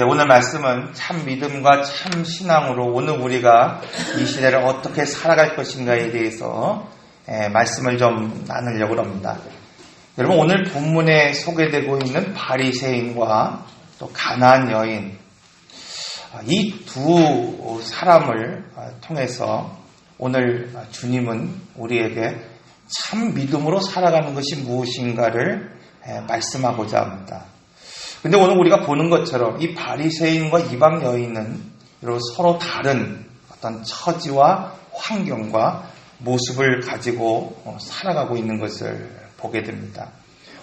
오늘 말씀은 참 믿음과 참 신앙으로 오늘 우리가 이 시대를 어떻게 살아갈 것인가에 대해서 말씀을 좀 나누려고 합니다. 여러분, 오늘 본문에 소개되고 있는 바리새인과 또 가나안 여인, 이 두 사람을 통해서 오늘 주님은 우리에게 참 믿음으로 살아가는 것이 무엇인가를 말씀하고자 합니다. 근데 오늘 우리가 보는 것처럼 이 바리새인과 이방 여인은 서로 다른 어떤 처지와 환경과 모습을 가지고 살아가고 있는 것을 보게 됩니다.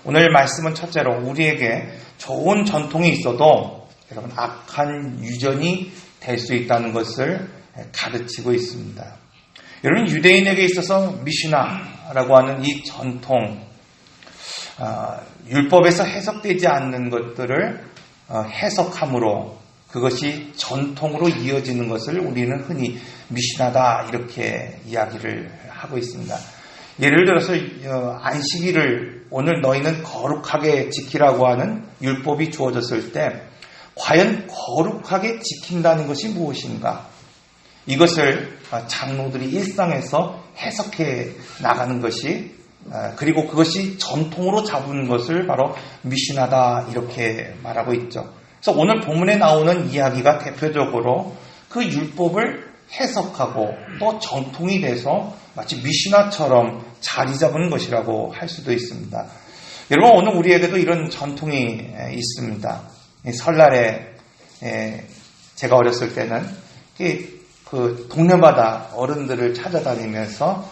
오늘 말씀은 첫째로 우리에게 좋은 전통이 있어도 여러분 악한 유전이 될 수 있다는 것을 가르치고 있습니다. 여러분, 유대인에게 있어서 미슈나라고 하는 이 전통, 율법에서 해석되지 않는 것들을 해석함으로 그것이 전통으로 이어지는 것을 우리는 흔히 미슈나다 이렇게 이야기를 하고 있습니다. 예를 들어서 안식일을 오늘 너희는 거룩하게 지키라고 하는 율법이 주어졌을 때 과연 거룩하게 지킨다는 것이 무엇인가? 이것을 장로들이 일상에서 해석해 나가는 것이, 그리고 그것이 전통으로 잡은 것을 바로 미슈나다 이렇게 말하고 있죠. 그래서 오늘 본문에 나오는 이야기가 대표적으로 그 율법을 해석하고 또 전통이 돼서 마치 미슈나처럼 자리 잡은 것이라고 할 수도 있습니다. 여러분, 오늘 우리에게도 이런 전통이 있습니다. 설날에 제가 어렸을 때는 그 동네마다 어른들을 찾아다니면서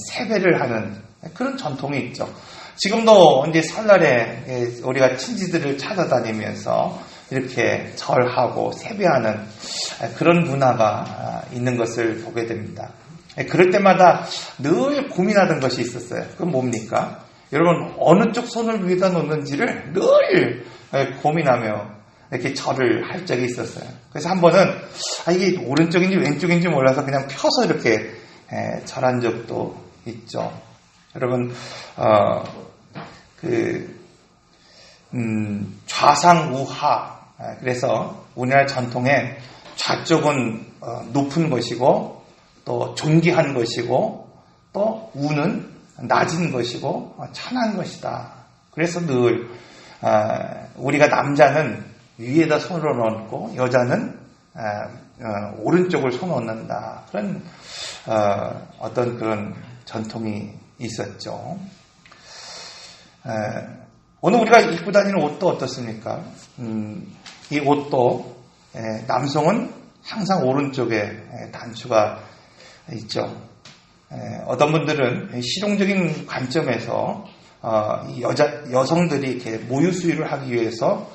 세배를 하는 그런 전통이 있죠. 지금도 이제 설날에 우리가 친지들을 찾아다니면서 이렇게 절하고 세배하는 그런 문화가 있는 것을 보게 됩니다. 그럴 때마다 늘 고민하던 것이 있었어요. 그건 뭡니까? 여러분, 어느 쪽 손을 위에다 놓는지를 늘 고민하며 이렇게 절을 할 적이 있었어요. 그래서 한 번은 이게 오른쪽인지 왼쪽인지 몰라서 그냥 펴서 이렇게 절한 적도 있죠. 여러분, 좌상우하. 그래서 우리나라 전통에 좌쪽은 높은 것이고 또 존귀한 것이고 또 우는 낮은 것이고 천한 것이다. 그래서 늘 우리가 남자는 위에다 손을 얹고 여자는 오른쪽을 손 얹는다. 그런 어떤 그런 전통이 있었죠. 오늘 우리가 입고 다니는 옷도 어떻습니까? 이 옷도 남성은 항상 오른쪽에 단추가 있죠. 어떤 분들은 실용적인 관점에서 여성들이 이렇게 모유 수유를 하기 위해서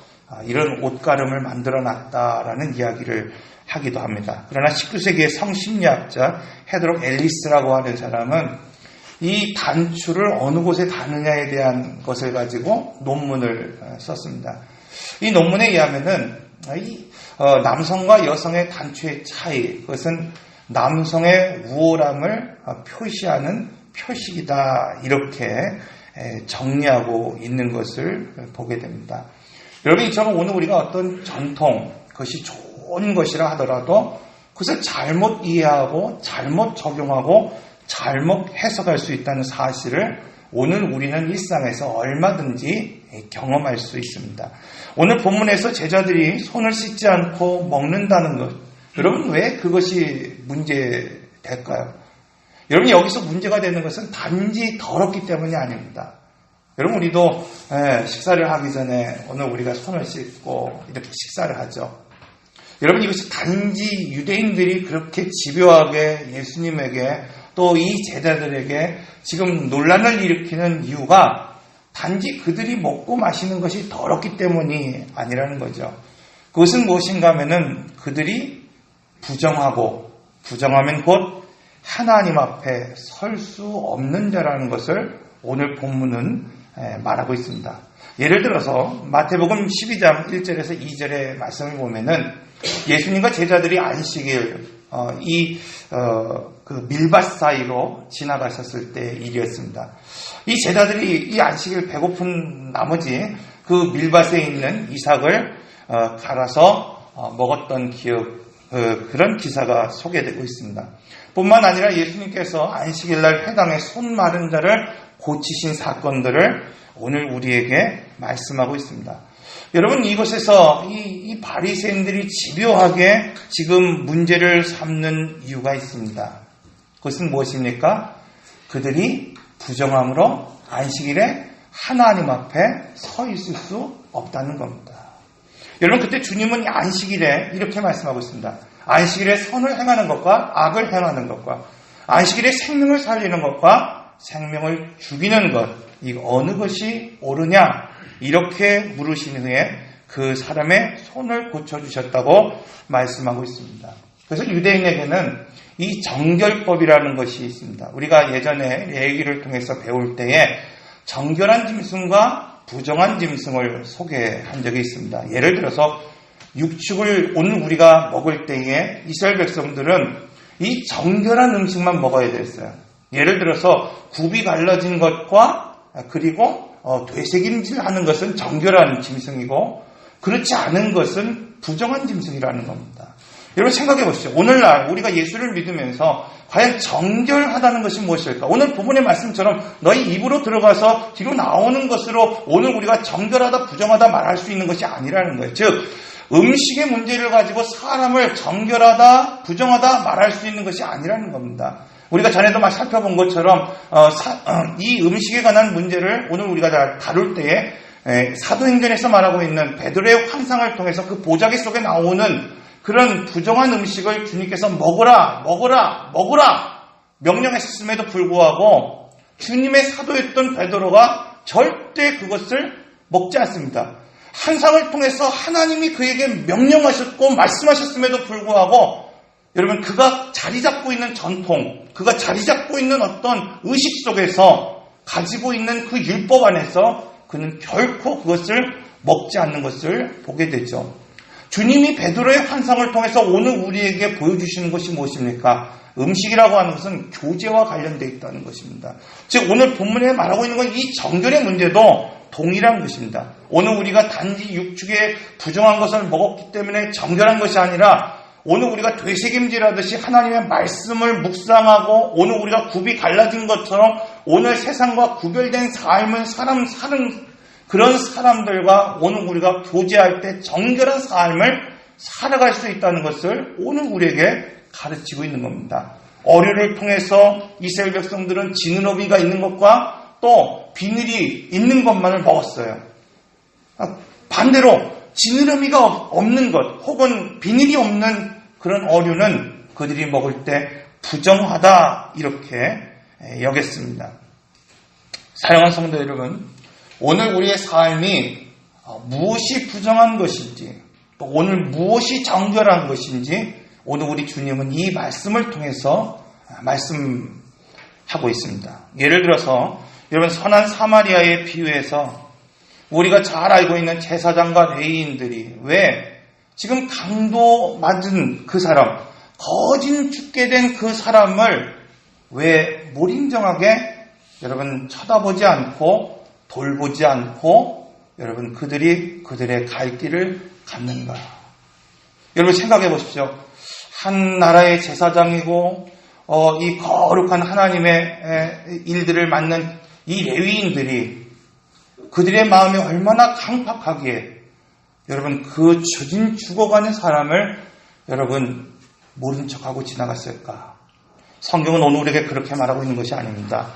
이런 옷가름을 만들어 놨다라는 이야기를 하기도 합니다. 그러나 19세기의 성심리학자 헤드록 앨리스라고 하는 사람은 이 단추를 어느 곳에 다느냐에 대한 것을 가지고 논문을 썼습니다. 이 논문에 의하면은 남성과 여성의 단추의 차이, 그것은 남성의 우월함을 표시하는 표식이다, 이렇게 정리하고 있는 것을 보게 됩니다. 여러분, 이처럼 오늘 우리가 어떤 전통, 그것이 좋은 것이라 하더라도 그것을 잘못 이해하고 잘못 적용하고 잘못 해석할 수 있다는 사실을 오늘 우리는 일상에서 얼마든지 경험할 수 있습니다. 오늘 본문에서 제자들이 손을 씻지 않고 먹는다는 것, 여러분, 왜 그것이 문제될까요? 여러분, 여기서 문제가 되는 것은 단지 더럽기 때문이 아닙니다. 여러분, 우리도 식사를 하기 전에 오늘 우리가 손을 씻고 이렇게 식사를 하죠. 여러분, 이것이 단지 유대인들이 그렇게 집요하게 예수님에게 또 이 제자들에게 지금 논란을 일으키는 이유가 단지 그들이 먹고 마시는 것이 더럽기 때문이 아니라는 거죠. 그것은 무엇인가 하면은 그들이 부정하면 곧 하나님 앞에 설 수 없는 자라는 것을 오늘 본문은 말하고 있습니다. 예를 들어서 마태복음 12장 1절에서 2절의 말씀을 보면은 예수님과 제자들이 안식일 그 밀밭 사이로 지나가셨을 때 일이었습니다. 이 제자들이 이 안식일 배고픈 나머지 그 밀밭에 있는 이삭을 갈아서 먹었던 그런 기사가 소개되고 있습니다. 뿐만 아니라 예수님께서 안식일날 회당에 손 마른 자를 고치신 사건들을 오늘 우리에게 말씀하고 있습니다. 여러분, 이것에서 이 바리새인들이 집요하게 지금 문제를 삼는 이유가 있습니다. 그것은 무엇입니까? 그들이 부정함으로 안식일에 하나님 앞에 서 있을 수 없다는 겁니다. 여러분, 그때 주님은 안식일에 이렇게 말씀하고 있습니다. 안식일에 선을 행하는 것과 악을 행하는 것과 안식일에 생명을 살리는 것과 생명을 죽이는 것, 이 어느 것이 옳으냐? 이렇게 물으신 후에 그 사람의 손을 고쳐주셨다고 말씀하고 있습니다. 그래서 유대인에게는 이 정결법이라는 것이 있습니다. 우리가 예전에 레위기를 통해서 배울 때에 정결한 짐승과 부정한 짐승을 소개한 적이 있습니다. 예를 들어서 육축을 오늘 우리가 먹을 때에 이스라엘 백성들은 이 정결한 음식만 먹어야 됐어요. 예를 들어서 굽이 갈라진 것과 그리고 되새김질하는 것은 정결한 짐승이고 그렇지 않은 것은 부정한 짐승이라는 겁니다. 여러분 생각해 보시죠. 오늘날 우리가 예수를 믿으면서 과연 정결하다는 것이 무엇일까? 오늘 부분의 말씀처럼 너희 입으로 들어가서 뒤로 나오는 것으로 오늘 우리가 정결하다 부정하다 말할 수 있는 것이 아니라는 거예요. 즉 음식의 문제를 가지고 사람을 정결하다 부정하다 말할 수 있는 것이 아니라는 겁니다. 우리가 전에도 막 살펴본 것처럼 이 음식에 관한 문제를 오늘 우리가 다룰 때에 사도행전에서 말하고 있는 베드로의 환상을 통해서 그 보자기 속에 나오는 그런 부정한 음식을 주님께서 먹으라 명령했음에도 불구하고 주님의 사도였던 베드로가 절대 그것을 먹지 않습니다. 환상을 통해서 하나님이 그에게 명령하셨고 말씀하셨음에도 불구하고 여러분 그가 자리 잡고 있는 전통, 그가 자리 잡고 있는 어떤 의식 속에서 가지고 있는 그 율법 안에서 그는 결코 그것을 먹지 않는 것을 보게 되죠. 주님이 베드로의 환상을 통해서 오늘 우리에게 보여주시는 것이 무엇입니까? 음식이라고 하는 것은 교제와 관련되어 있다는 것입니다. 즉 오늘 본문에 말하고 있는 건 이 정결의 문제도 동일한 것입니다. 오늘 우리가 단지 육축에 부정한 것을 먹었기 때문에 정결한 것이 아니라 오늘 우리가 되새김질하듯이 하나님의 말씀을 묵상하고 오늘 우리가 굽이 갈라진 것처럼 오늘 세상과 구별된 삶을 사는 그런 사람들과 오늘 우리가 교제할 때 정결한 삶을 살아갈 수 있다는 것을 오늘 우리에게 가르치고 있는 겁니다. 어류를 통해서 이스라엘 백성들은 지느러미가 있는 것과 또 비늘이 있는 것만을 먹었어요. 반대로 지느러미가 없는 것 혹은 비늘이 없는 그런 어류는 그들이 먹을 때 부정하다 이렇게 여겼습니다. 사랑하는 성도 여러분, 오늘 우리의 삶이 무엇이 부정한 것인지 또 오늘 무엇이 정결한 것인지 오늘 우리 주님은 이 말씀을 통해서 말씀하고 있습니다. 예를 들어서 여러분 선한 사마리아의 비유에서 우리가 잘 알고 있는 제사장과 레위인들이 왜 지금 강도 맞은 그 사람, 거진 죽게 된 그 사람을 왜 무림정하게 여러분 쳐다보지 않고 돌보지 않고 여러분 그들의 갈 길을 갔는가? 여러분 생각해 보십시오. 한 나라의 제사장이고 이 거룩한 하나님의 일들을 맡는 이 레위인들이 그들의 마음이 얼마나 강팍하기에 여러분 그 처진 죽어가는 사람을 여러분 모른 척하고 지나갔을까? 성경은 오늘 우리에게 그렇게 말하고 있는 것이 아닙니다.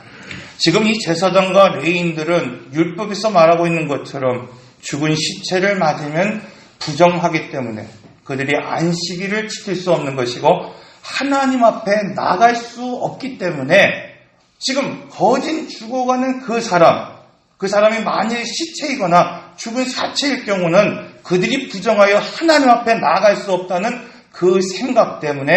지금 이 제사장과 레위인들은 율법에서 말하고 있는 것처럼 죽은 시체를 맞으면 부정하기 때문에 그들이 안식일을 지킬 수 없는 것이고 하나님 앞에 나갈 수 없기 때문에 지금 거진 죽어가는 그 사람이 만일 시체이거나 죽은 사체일 경우는 그들이 부정하여 하나님 앞에 나아갈 수 없다는 그 생각 때문에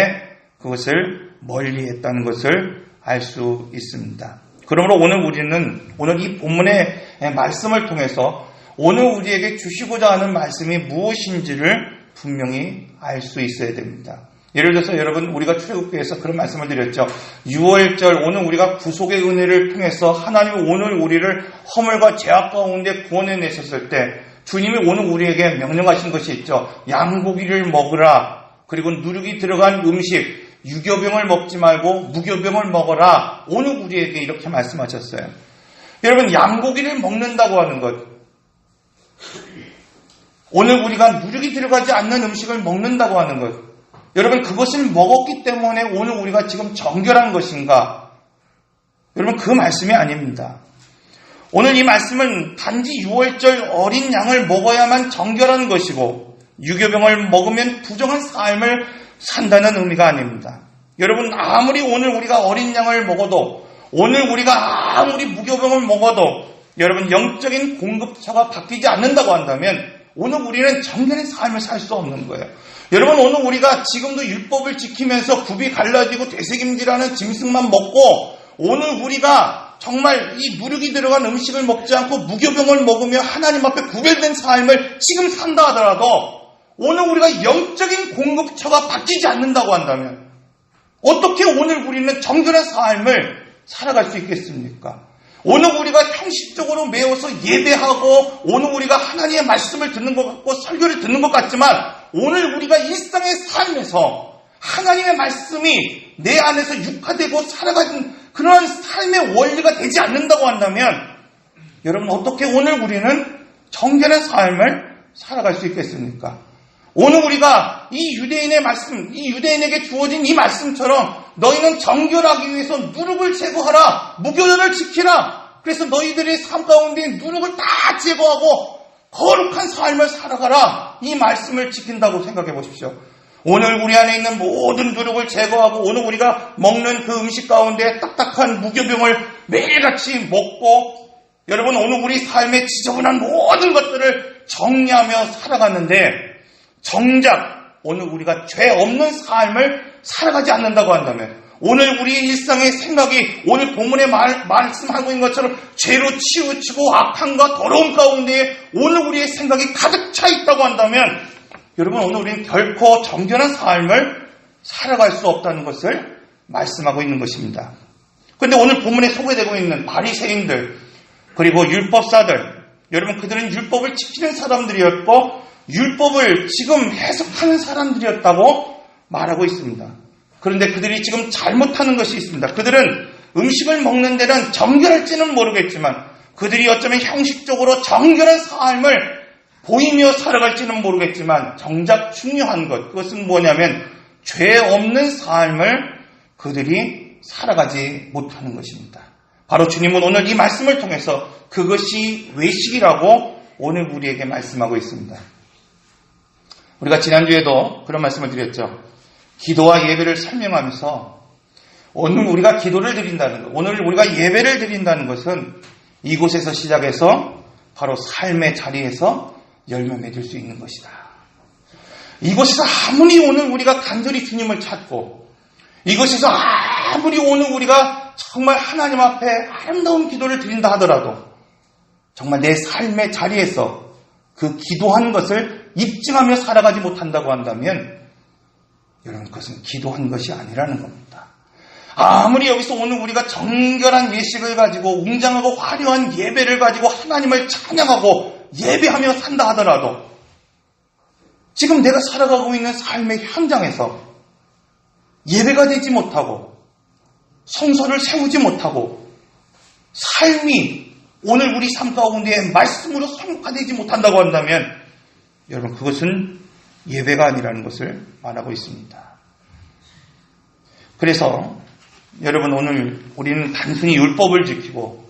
그것을 멀리했다는 것을 알 수 있습니다. 그러므로 오늘 이 본문의 말씀을 통해서 오늘 우리에게 주시고자 하는 말씀이 무엇인지를 분명히 알 수 있어야 됩니다. 예를 들어서 여러분 우리가 출애굽기에서 그런 말씀을 드렸죠. 6월절 오늘 우리가 구속의 은혜를 통해서 하나님이 오늘 우리를 허물과 죄악 가운데 구원해 내셨을 때 주님이 오늘 우리에게 명령하신 것이 있죠. 양고기를 먹으라. 그리고 누룩이 들어간 음식, 유교병을 먹지 말고 무교병을 먹어라. 오늘 우리에게 이렇게 말씀하셨어요. 여러분, 양고기를 먹는다고 하는 것, 오늘 우리가 누룩이 들어가지 않는 음식을 먹는다고 하는 것, 여러분, 그것을 먹었기 때문에 오늘 우리가 지금 정결한 것인가? 여러분, 그 말씀이 아닙니다. 오늘 이 말씀은 단지 6월절 어린 양을 먹어야만 정결한 것이고 유교병을 먹으면 부정한 삶을 산다는 의미가 아닙니다. 여러분, 아무리 오늘 우리가 어린 양을 먹어도, 오늘 우리가 아무리 무교병을 먹어도 여러분, 영적인 공급처가 바뀌지 않는다고 한다면 오늘 우리는 정결한 삶을 살 수 없는 거예요. 여러분, 오늘 우리가 지금도 율법을 지키면서 굽이 갈라지고 되새김질하는 짐승만 먹고, 오늘 우리가 정말 이 누룩이 들어간 음식을 먹지 않고 무교병을 먹으며 하나님 앞에 구별된 삶을 지금 산다 하더라도 오늘 우리가 영적인 공급처가 바뀌지 않는다고 한다면 어떻게 오늘 우리는 정결한 삶을 살아갈 수 있겠습니까? 오늘 우리가 형식적으로 매어서 예배하고 오늘 우리가 하나님의 말씀을 듣는 것 같고 설교를 듣는 것 같지만 오늘 우리가 일상의 삶에서 하나님의 말씀이 내 안에서 육화되고 살아가는 그런 삶의 원리가 되지 않는다고 한다면 여러분, 어떻게 오늘 우리는 정결한 삶을 살아갈 수 있겠습니까? 오늘 우리가 이 유대인의 말씀, 이 유대인에게 주어진 이 말씀처럼 너희는 정결하기 위해서 누룩을 제거하라, 무교절을 지키라. 그래서 너희들의 삶 가운데 누룩을 다 제거하고 거룩한 삶을 살아가라. 이 말씀을 지킨다고 생각해 보십시오. 오늘 우리 안에 있는 모든 누룩을 제거하고 오늘 우리가 먹는 그 음식 가운데 딱딱한 무교병을 매일같이 먹고 여러분, 오늘 우리 삶의 지저분한 모든 것들을 정리하며 살아갔는데 정작 오늘 우리가 죄 없는 삶을 살아가지 않는다고 한다면 오늘 우리의 일상의 생각이 오늘 본문에 말씀하고 있는 것처럼 죄로 치우치고 악함과 더러움 가운데 오늘 우리의 생각이 가득 차 있다고 한다면 여러분, 오늘 우리는 결코 정결한 삶을 살아갈 수 없다는 것을 말씀하고 있는 것입니다. 그런데 오늘 본문에 소개되고 있는 바리새인들 그리고 율법사들, 여러분, 그들은 율법을 지키는 사람들이었고 율법을 지금 해석하는 사람들이었다고 말하고 있습니다. 그런데 그들이 지금 잘못하는 것이 있습니다. 그들은 음식을 먹는 데는 정결할지는 모르겠지만 그들이 어쩌면 형식적으로 정결한 삶을 보이며 살아갈지는 모르겠지만 정작 중요한 것, 그것은 뭐냐면 죄 없는 삶을 그들이 살아가지 못하는 것입니다. 바로 주님은 오늘 이 말씀을 통해서 그것이 외식이라고 오늘 우리에게 말씀하고 있습니다. 우리가 지난주에도 그런 말씀을 드렸죠. 기도와 예배를 설명하면서 오늘 우리가 기도를 드린다는 것, 오늘 우리가 예배를 드린다는 것은 이곳에서 시작해서 바로 삶의 자리에서 열매 맺을 수 있는 것이다. 이곳에서 아무리 오늘 우리가 간절히 주님을 찾고 이곳에서 아무리 오늘 우리가 정말 하나님 앞에 아름다운 기도를 드린다 하더라도 정말 내 삶의 자리에서 그 기도한 것을 입증하며 살아가지 못한다고 한다면 여러분, 그것은 기도한 것이 아니라는 겁니다. 아무리 여기서 오늘 우리가 정결한 예식을 가지고 웅장하고 화려한 예배를 가지고 하나님을 찬양하고 예배하며 산다 하더라도 지금 내가 살아가고 있는 삶의 현장에서 예배가 되지 못하고 성소를 세우지 못하고 삶이 오늘 우리 삶 가운데 말씀으로 성화되지 못한다고 한다면 여러분, 그것은 예배가 아니라는 것을 말하고 있습니다. 그래서 여러분, 오늘 우리는 단순히 율법을 지키고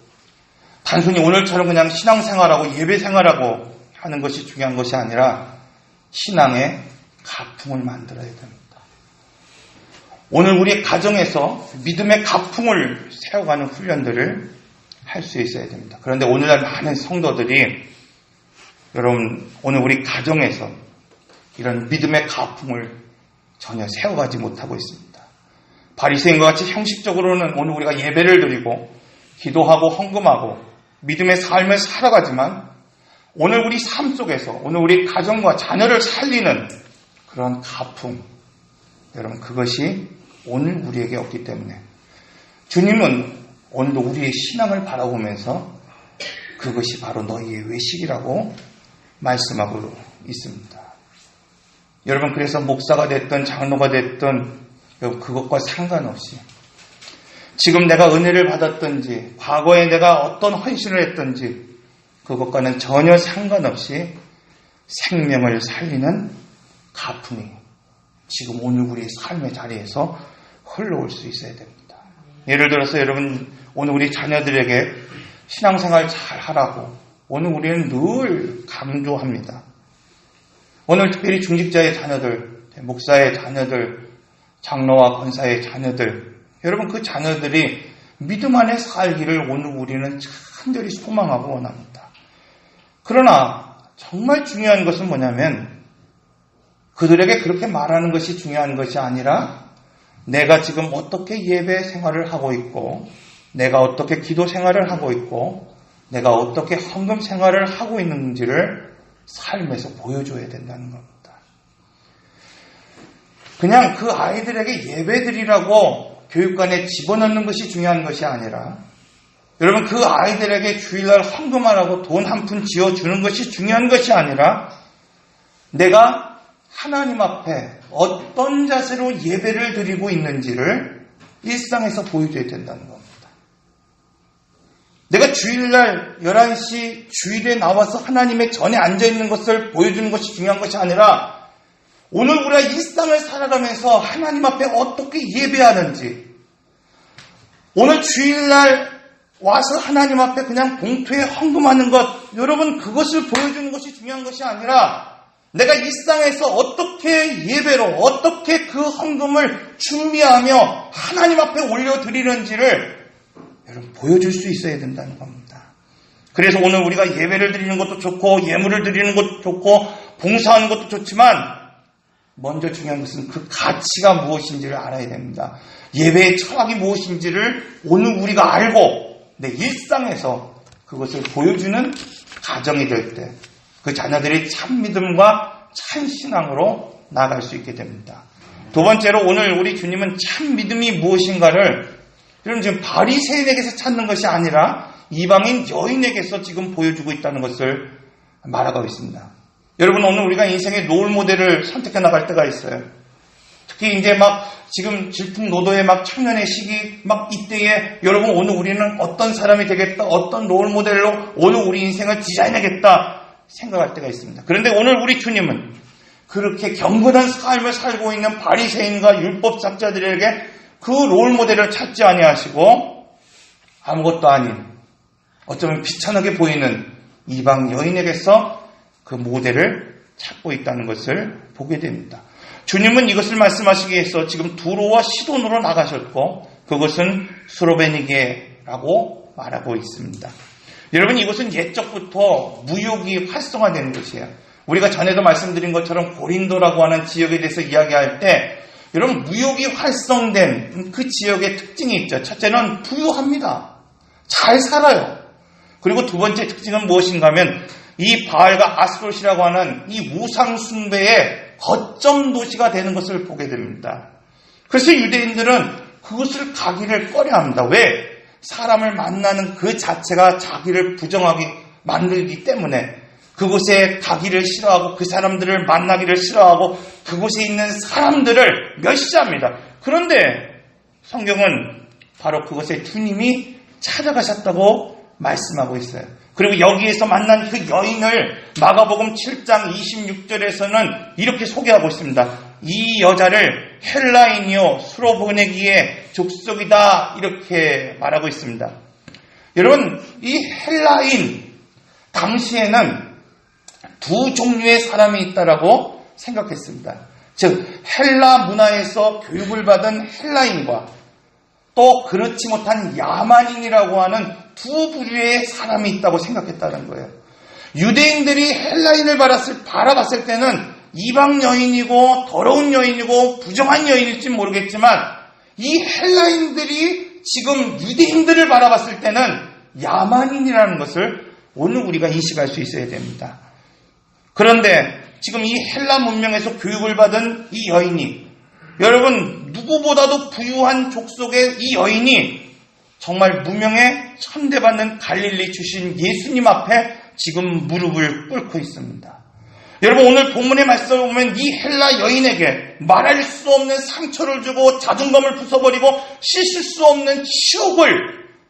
단순히 오늘처럼 그냥 신앙생활하고 예배생활하고 하는 것이 중요한 것이 아니라 신앙의 가풍을 만들어야 됩니다. 오늘 우리의 가정에서 믿음의 가풍을 세워가는 훈련들을 할 수 있어야 됩니다. 그런데 오늘날 많은 성도들이 여러분, 오늘 우리 가정에서 이런 믿음의 가풍을 전혀 세워가지 못하고 있습니다. 바리새인과 같이 형식적으로는 오늘 우리가 예배를 드리고 기도하고 헌금하고 믿음의 삶을 살아가지만 오늘 우리 삶 속에서 오늘 우리 가정과 자녀를 살리는 그런 가풍, 여러분, 그것이 오늘 우리에게 없기 때문에 주님은 오늘도 우리의 신앙을 바라보면서 그것이 바로 너희의 외식이라고 말씀하고 있습니다. 여러분, 그래서 목사가 됐든 장로가 됐든 그것과 상관없이 지금 내가 은혜를 받았든지 과거에 내가 어떤 헌신을 했든지 그것과는 전혀 상관없이 생명을 살리는 가풍이 지금 오늘 우리의 삶의 자리에서 흘러올 수 있어야 됩니다. 예를 들어서 여러분, 오늘 우리 자녀들에게 신앙생활 잘 하라고 오늘 우리는 늘 강조합니다. 오늘 특별히 중직자의 자녀들, 목사의 자녀들, 장로와 권사의 자녀들, 여러분 그 자녀들이 믿음 안에 살기를 오늘 우리는 간절히 소망하고 원합니다. 그러나 정말 중요한 것은 뭐냐면 그들에게 그렇게 말하는 것이 중요한 것이 아니라 내가 지금 어떻게 예배 생활을 하고 있고 내가 어떻게 기도 생활을 하고 있고 내가 어떻게 헌금 생활을 하고 있는지를 삶에서 보여줘야 된다는 겁니다. 그냥 그 아이들에게 예배드리라고 교육관에 집어넣는 것이 중요한 것이 아니라 여러분 그 아이들에게 주일날 헌금하라고 돈 한 푼 지어주는 것이 중요한 것이 아니라 내가 하나님 앞에 어떤 자세로 예배를 드리고 있는지를 일상에서 보여줘야 된다는 겁니다. 내가 주일날 11시 주일에 나와서 하나님의 전에 앉아있는 것을 보여주는 것이 중요한 것이 아니라 오늘 우리가 일상을 살아가면서 하나님 앞에 어떻게 예배하는지 오늘 주일날 와서 하나님 앞에 그냥 봉투에 헌금하는 것 여러분 그것을 보여주는 것이 중요한 것이 아니라 내가 일상에서 어떻게 예배로 어떻게 그 헌금을 준비하며 하나님 앞에 올려드리는지를 여러분 보여줄 수 있어야 된다는 겁니다. 그래서 오늘 우리가 예배를 드리는 것도 좋고 예물을 드리는 것도 좋고 봉사하는 것도 좋지만 먼저 중요한 것은 그 가치가 무엇인지를 알아야 됩니다. 예배의 철학이 무엇인지를 오늘 우리가 알고 내 일상에서 그것을 보여주는 가정이 될 때 그 자녀들이 참 믿음과 참 신앙으로 나아갈 수 있게 됩니다. 두 번째로 오늘 우리 주님은 참 믿음이 무엇인가를 여러분 지금 바리새인에게서 찾는 것이 아니라 이방인 여인에게서 지금 보여주고 있다는 것을 말하고 있습니다. 여러분 오늘 우리가 인생의 롤 모델을 선택해 나갈 때가 있어요. 특히 이제 막 지금 질풍노도의 막 청년의 시기 막 이때에 여러분 오늘 우리는 어떤 사람이 되겠다, 어떤 롤 모델로 오늘 우리 인생을 디자인하겠다 생각할 때가 있습니다. 그런데 오늘 우리 주님은 그렇게 경건한 삶을 살고 있는 바리새인과 율법학자들에게 그 롤 모델을 찾지 아니하시고 아무것도 아닌 어쩌면 비천하게 보이는 이방 여인에게서 그 모델을 찾고 있다는 것을 보게 됩니다. 주님은 이것을 말씀하시기 위해서 지금 두로와 시돈으로 나가셨고 그것은 스로베니게라고 말하고 있습니다. 여러분 이것은 옛적부터 무역이 활성화되는 것이에요. 우리가 전에도 말씀드린 것처럼 고린도라고 하는 지역에 대해서 이야기할 때 여러분 무역이 활성된 그 지역의 특징이 있죠. 첫째는 부유합니다. 잘 살아요. 그리고 두 번째 특징은 무엇인가 하면 이 바알과 아스롯이라고 하는 이 우상 숭배의 거점 도시가 되는 것을 보게 됩니다. 그래서 유대인들은 그것을 가기를 꺼려합니다. 왜? 사람을 만나는 그 자체가 자기를 부정하게 만들기 때문에 그곳에 가기를 싫어하고 그 사람들을 만나기를 싫어하고 그곳에 있는 사람들을 멸시합니다. 그런데 성경은 바로 그것에 주님이 찾아가셨다고 말씀하고 있어요. 그리고 여기에서 만난 그 여인을 마가복음 7장 26절에서는 이렇게 소개하고 있습니다. 이 여자를 헬라인이요 수로보네기의 족속이다 이렇게 말하고 있습니다. 여러분 이 헬라인 당시에는 두 종류의 사람이 있다라고 생각했습니다. 즉 헬라 문화에서 교육을 받은 헬라인과 또 그렇지 못한 야만인이라고 하는 두 부류의 사람이 있다고 생각했다는 거예요. 유대인들이 헬라인을 바라봤을 때는 이방 여인이고 더러운 여인이고 부정한 여인일지 모르겠지만 이 헬라인들이 지금 유대인들을 바라봤을 때는 야만인이라는 것을 오늘 우리가 인식할 수 있어야 됩니다. 그런데 지금 이 헬라 문명에서 교육을 받은 이 여인이 여러분 누구보다도 부유한 족속의 이 여인이 정말 무명의 천대받는 갈릴리 출신 예수님 앞에 지금 무릎을 꿇고 있습니다. 여러분, 오늘 본문의 말씀을 보면 이 헬라 여인에게 말할 수 없는 상처를 주고 자존감을 부숴버리고 씻을 수 없는 치욕을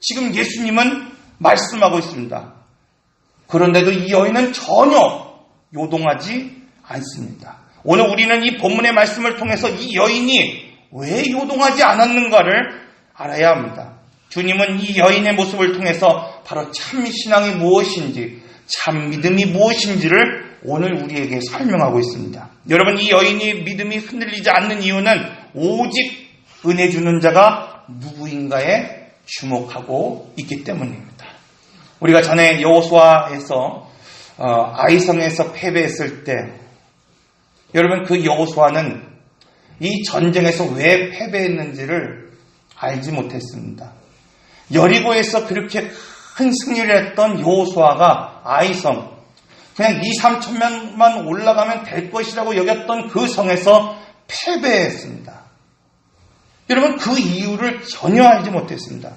지금 예수님은 말씀하고 있습니다. 그런데도 이 여인은 전혀 요동하지 않습니다. 오늘 우리는 이 본문의 말씀을 통해서 이 여인이 왜 요동하지 않았는가를 알아야 합니다. 주님은 이 여인의 모습을 통해서 바로 참 신앙이 무엇인지, 참 믿음이 무엇인지를 오늘 우리에게 설명하고 있습니다. 여러분, 이 여인이 믿음이 흔들리지 않는 이유는 오직 은혜 주는 자가 누구인가에 주목하고 있기 때문입니다. 우리가 전에 여호수아에서 아이성에서 패배했을 때, 여러분, 그 여호수아는 이 전쟁에서 왜 패배했는지를 알지 못했습니다. 여리고에서 그렇게 큰 승리를 했던 여호수아가 아이성, 그냥 2-3천명만 올라가면 될 것이라고 여겼던 그 성에서 패배했습니다. 여러분, 그 이유를 전혀 알지 못했습니다.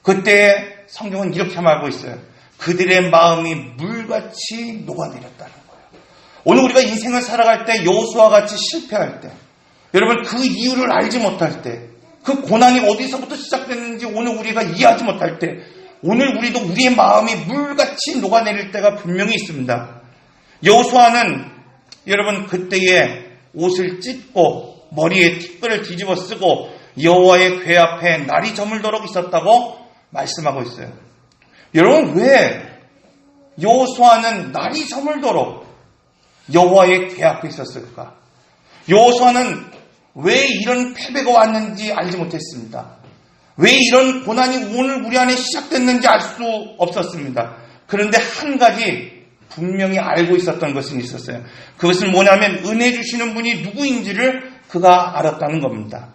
그때 성경은 이렇게 말하고 있어요. 그들의 마음이 물같이 녹아내렸다는 거예요. 오늘 우리가 인생을 살아갈 때, 여호수아 같이 실패할 때, 여러분, 그 이유를 알지 못할 때, 그 고난이 어디서부터 시작됐는지 오늘 우리가 이해하지 못할 때, 오늘 우리도 우리의 마음이 물같이 녹아내릴 때가 분명히 있습니다. 여호수아는 여러분, 그때에 옷을 찢고 머리에 티끌을 뒤집어 쓰고 여호와의 궤 앞에 날이 저물도록 있었다고 말씀하고 있어요. 여러분, 왜 여호수아는 날이 저물도록 여호와의 궤 앞에 있었을까? 여호수아는 왜 이런 패배가 왔는지 알지 못했습니다. 왜 이런 고난이 오늘 우리 안에 시작됐는지 알 수 없었습니다. 그런데 한 가지 분명히 알고 있었던 것은 있었어요. 그것은 뭐냐면 은혜 주시는 분이 누구인지를 그가 알았다는 겁니다.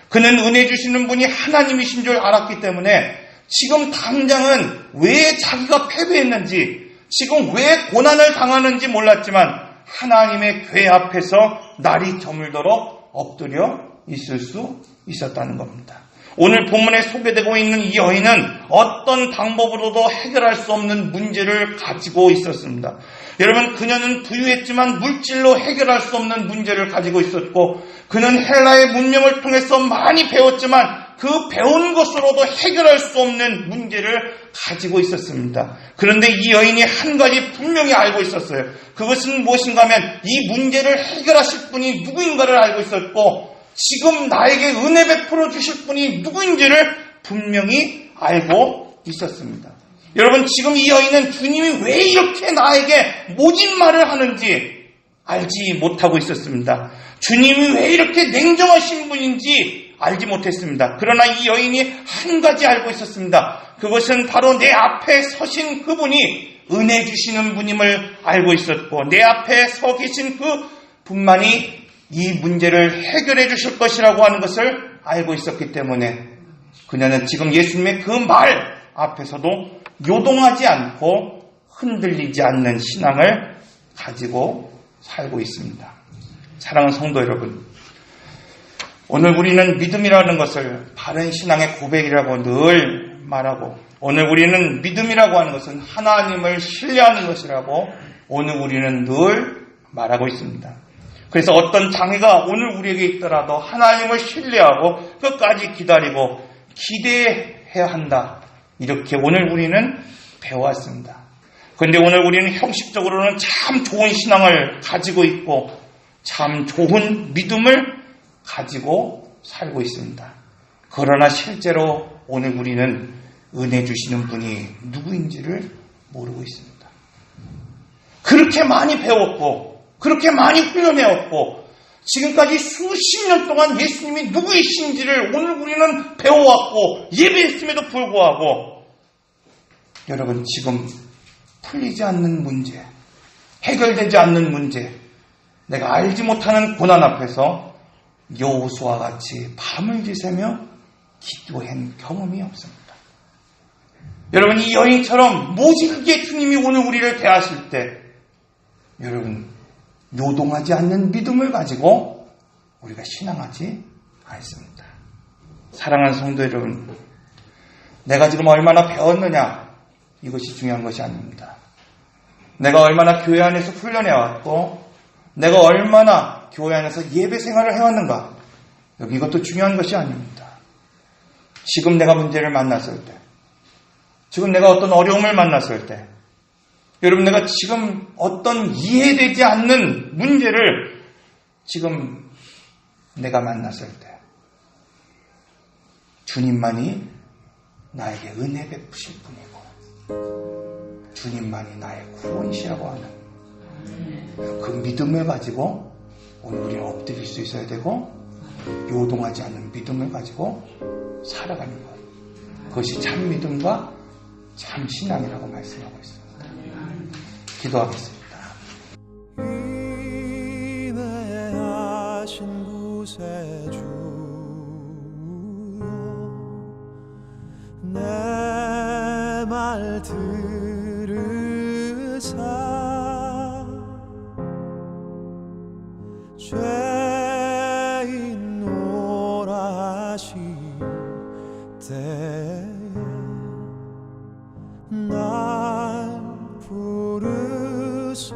그는 은혜 주시는 분이 하나님이신 줄 알았기 때문에 지금 당장은 왜 자기가 패배했는지, 지금 왜 고난을 당하는지 몰랐지만 하나님의 궤 앞에서 날이 저물도록 엎드려 있을 수 있었다는 겁니다. 오늘 본문에 소개되고 있는 이 여인은 어떤 방법으로도 해결할 수 없는 문제를 가지고 있었습니다. 여러분, 그녀는 부유했지만 물질로 해결할 수 없는 문제를 가지고 있었고, 그는 헬라의 문명을 통해서 많이 배웠지만 그 배운 것으로도 해결할 수 없는 문제를 가지고 있었습니다. 그런데 이 여인이 한 가지 분명히 알고 있었어요. 그것은 무엇인가 하면 이 문제를 해결하실 분이 누구인가를 알고 있었고, 지금 나에게 은혜 베풀어 주실 분이 누구인지를 분명히 알고 있었습니다. 여러분, 지금 이 여인은 주님이 왜 이렇게 나에게 모진 말을 하는지 알지 못하고 있었습니다. 주님이 왜 이렇게 냉정하신 분인지 알지 못했습니다. 그러나 이 여인이 한 가지 알고 있었습니다. 그것은 바로 내 앞에 서신 그분이 은혜 주시는 분임을 알고 있었고, 내 앞에 서 계신 그 분만이 이 문제를 해결해 주실 것이라고 하는 것을 알고 있었기 때문에 그녀는 지금 예수님의 그 말 앞에서도 요동하지 않고 흔들리지 않는 신앙을 가지고 살고 있습니다. 사랑하는 성도 여러분, 오늘 우리는 믿음이라는 것을 바른 신앙의 고백이라고 늘 말하고, 오늘 우리는 믿음이라고 하는 것은 하나님을 신뢰하는 것이라고 오늘 우리는 늘 말하고 있습니다. 그래서 어떤 장애가 오늘 우리에게 있더라도 하나님을 신뢰하고 끝까지 기다리고 기대해야 한다, 이렇게 오늘 우리는 배워왔습니다. 그런데 오늘 우리는 형식적으로는 참 좋은 신앙을 가지고 있고 참 좋은 믿음을 가지고 살고 있습니다. 그러나 실제로 오늘 우리는 은혜 주시는 분이 누구인지를 모르고 있습니다. 그렇게 많이 배웠고 그렇게 많이 훈련해왔고 지금까지 수십 년 동안 예수님이 누구이신지를 오늘 우리는 배워왔고 예배했음에도 불구하고 여러분, 지금 풀리지 않는 문제, 해결되지 않는 문제, 내가 알지 못하는 고난 앞에서 여호수아와 같이 밤을 지새며 기도한 경험이 없습니다. 여러분, 이 여인처럼 모질게 주님이 오늘 우리를 대하실 때 여러분, 요동하지 않는 믿음을 가지고 우리가 신앙하지 않습니다. 사랑하는 성도 여러분, 내가 지금 얼마나 배웠느냐, 이것이 중요한 것이 아닙니다. 내가 얼마나 교회 안에서 훈련해왔고 내가 얼마나 교회 안에서 예배 생활을 해왔는가. 여기 이것도 중요한 것이 아닙니다. 지금 내가 문제를 만났을 때, 지금 내가 어떤 어려움을 만났을 때, 여러분 내가 지금 어떤 이해되지 않는 문제를 지금 내가 만났을 때 주님만이 나에게 은혜 베푸실 분이고 주님만이 나의 구원이시라고 하는 그 믿음을 가지고 오늘 우리는 엎드릴 수 있어야 되고 요동하지 않는 믿음을 가지고 살아가는 것. 그것이 참 믿음과 참 신앙이라고 말씀하고 있습니다. 기도하겠습니다. 인내하신 구세주여 내 말 들으사 죄인 오라 하실 때에 날 부르소서.